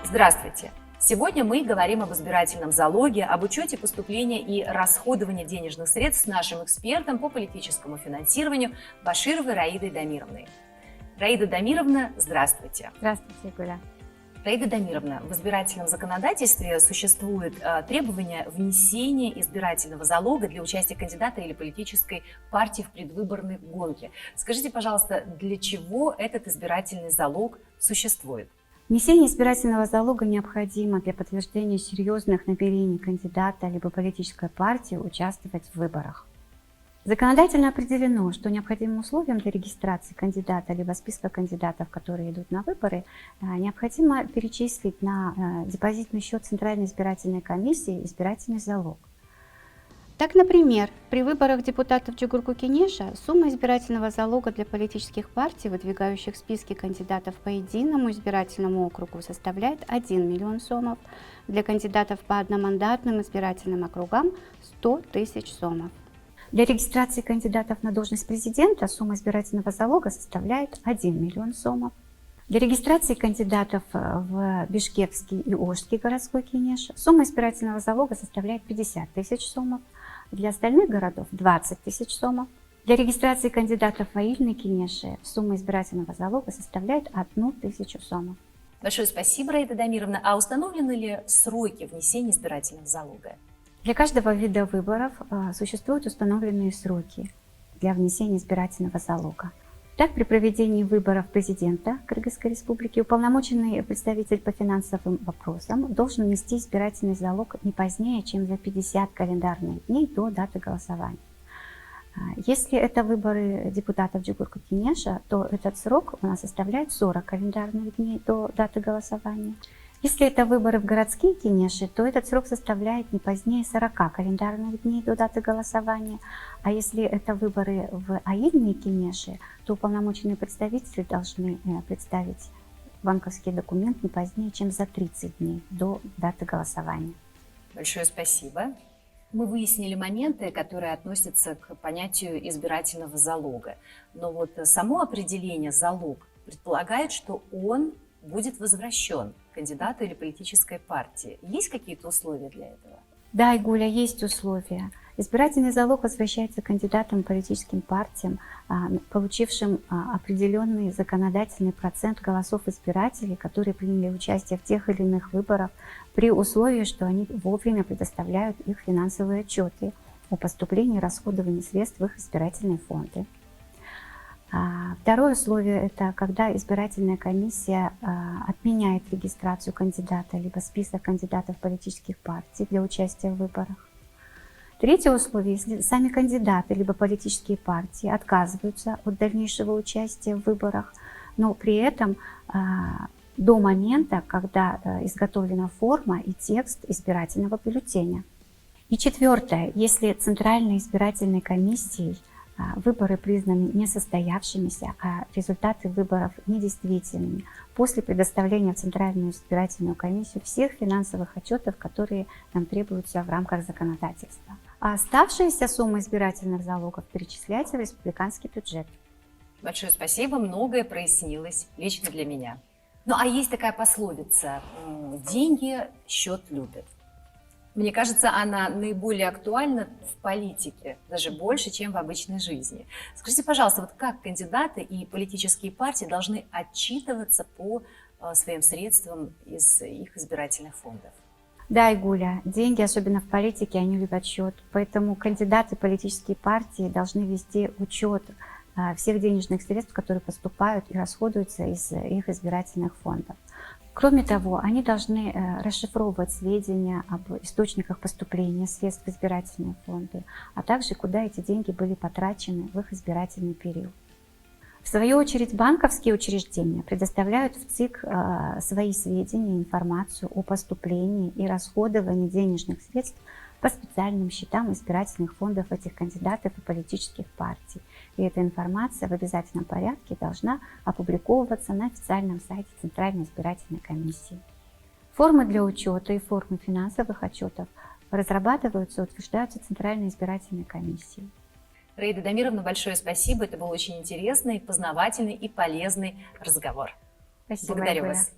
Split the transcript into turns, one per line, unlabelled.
Здравствуйте! Сегодня мы говорим об избирательном залоге, об учете поступления и расходования денежных средств с нашим экспертом по политическому финансированию Башировой Раидой Дамировной. Раида Дамировна, здравствуйте!
Здравствуйте, Гуля.
Раида Дамировна, в избирательном законодательстве существует требование внесения избирательного залога для участия кандидата или политической партии в предвыборной гонке. Скажите, пожалуйста, для чего этот избирательный залог существует?
Внесение избирательного залога необходимо для подтверждения серьезных намерений кандидата либо политической партии участвовать в выборах. Законодательно определено, что необходимым условием для регистрации кандидата либо списка кандидатов, которые идут на выборы, необходимо перечислить на депозитный счет Центральной избирательной комиссии избирательный залог. Так, например, при выборах депутатов Чугурку-Кенеша сумма избирательного залога для политических партий, выдвигающих списки кандидатов по единому избирательному округу, составляет 1 миллион сомов, для кандидатов по одномандатным избирательным округам – 100 тысяч сомов. Для регистрации кандидатов на должность президента сумма избирательного залога составляет 1 миллион сомов. Для регистрации кандидатов в Бишкекский и Ошский городской Кенеш сумма избирательного залога составляет 50 тысяч сомов, для остальных городов 20 тысяч сомов. Для регистрации кандидатов в Аильный Кенеше сумма избирательного залога составляет 1 тысячу сомов.
Большое спасибо, Раида Дамировна. А установлены ли сроки внесения избирательного залога?
Для каждого вида выборов существуют установленные сроки для внесения избирательного залога. Так, при проведении выборов президента Кыргызской республики уполномоченный представитель по финансовым вопросам должен внести избирательный залог не позднее, чем за 50 календарных дней до даты голосования. Если это выборы депутатов Чугурку-Кенеша, то этот срок у нас составляет 40 календарных дней до даты голосования. Если это выборы в городские Кенеши, то этот срок составляет не позднее 40 календарных дней до даты голосования. А если это выборы в Аильные Кенеши, то уполномоченные представители должны представить банковский документ не позднее, чем за 30 дней до даты голосования.
Большое спасибо. Мы выяснили моменты, которые относятся к понятию избирательного залога. Но вот само определение «залог» предполагает, что он будет возвращен кандидату или политической партии. Есть какие-то условия для этого?
Да, Игуля, есть условия. Избирательный залог возвращается кандидатам и политическим партиям, получившим определенный законодательный процент голосов избирателей, которые приняли участие в тех или иных выборах, при условии, что они вовремя предоставляют их финансовые отчеты о поступлении и расходовании средств в их избирательные фонды. Второе условие – это когда избирательная комиссия отменяет регистрацию кандидата либо список кандидатов политических партий для участия в выборах. Третье условие – если сами кандидаты либо политические партии отказываются от дальнейшего участия в выборах, но при этом до момента, когда изготовлена форма и текст избирательного бюллетеня. И четвертое – если Центральной избирательной комиссией выборы признаны несостоявшимися, а результаты выборов недействительными после предоставления в Центральную избирательную комиссию всех финансовых отчетов, которые нам требуются в рамках законодательства. А оставшиеся суммы избирательных залогов перечисляются в республиканский бюджет.
Большое спасибо, многое прояснилось лично для меня. Ну а есть такая пословица «деньги счет любят». Мне кажется, она наиболее актуальна в политике, даже больше, чем в обычной жизни. Скажите, пожалуйста, вот как кандидаты и политические партии должны отчитываться по своим средствам из их избирательных фондов?
Да, Игуля, деньги, особенно в политике, они любят счет. Поэтому кандидаты, политические партии должны вести учет всех денежных средств, которые поступают и расходуются из их избирательных фондов. Кроме того, они должны расшифровывать сведения об источниках поступления средств в избирательные фонды, а также куда эти деньги были потрачены в их избирательный период. В свою очередь, банковские учреждения предоставляют в ЦИК свои сведения и информацию о поступлении и расходовании денежных средств по специальным счетам избирательных фондов этих кандидатов и политических партий. И эта информация в обязательном порядке должна опубликовываться на официальном сайте Центральной избирательной комиссии. Формы для учета и формы финансовых отчетов разрабатываются и утверждаются Центральной избирательной комиссией.
Раида Дамировна, большое спасибо. Это был очень интересный, познавательный и полезный разговор.
Спасибо,
Благодарю
Игуля.
вас.